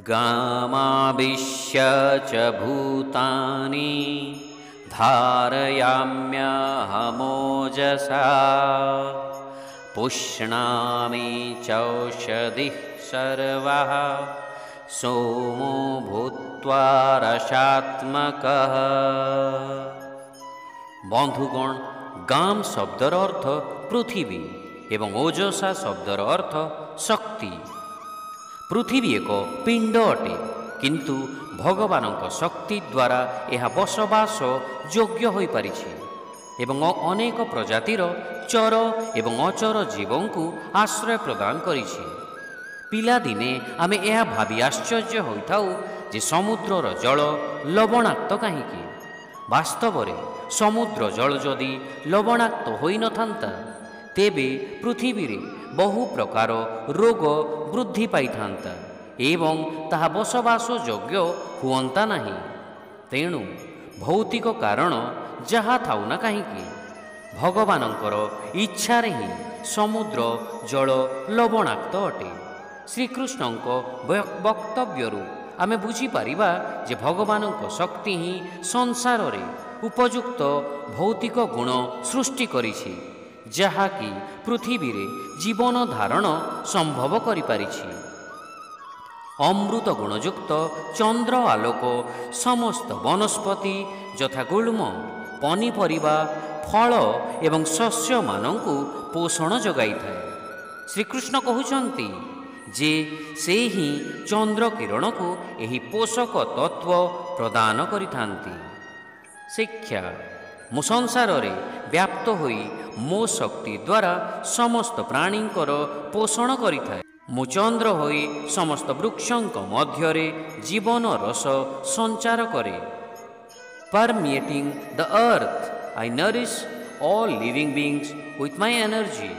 गामाविश्य च भूतानि धारयाम्यहमोजसा पुष्णामि चौषधिः सर्वः सोमो भूत्वा रसात्मकः। बंधुगण, गाम शब्दर अर्थ पृथिवी एवं ओजसा शब्दर अर्थ शक्ति। पृथिवी एक पिंड अटे, किंतु भगवान शक्ति द्वारा यह बसवास योग्य हो पारिछि एवं अनेक प्रजातिर चर एवं अचर जीवों को आश्रय प्रदान करिछि। पिलादिने आमे यह भावी आश्चर्य होइथाउ जे समुद्रर जल लवणाक्त काहीकि। वास्तव में समुद्र जल जदि लवणाक्त होई न थांता तेबे पृथ्वी रे बहु प्रकार रोग वृद्धि पाई थांता एवं ताहा बसवास योग्य हुअंता नहीं। तेणु भौतिक कारण जहा थाउ ना काहीकि भगवानंकर इच्छारे ही समुद्र जल लवणाक्त अटे। श्रीकृष्णंक वक्तव्यरू आमे बुझी पारिबा जे भगवानंक शक्ति ही संसार रे उपयुक्त भौतिक गुण सृष्टि करिछि, जहा कि पृथ्वी रे जीवन धारण संभव करि पारिछि। अमृत गुणयुक्त चंद्र आलोक समस्त वनस्पति यथा गुल्म पनीपरिबा फल एवं शस्य मानंकु पोषण जगाई थाए। श्रीकृष्ण कहउचंती जे से ही चंद्र किरण को यही पोषक तत्व प्रदान करिथांती। शिक्षा मो संसार रे व्याप्त होई मो शक्ति द्वारा समस्त प्राणींकर पोषण करिथाए। मो चंद्र होई समस्त वृक्षंक मध्य रे जीवन रस संचार करे। Permeating the earth I nourish all living beings with my energy.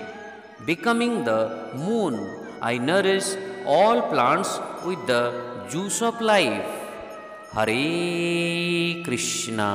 Becoming the moon, I nourish all plants with the juice of life. Hare Krishna.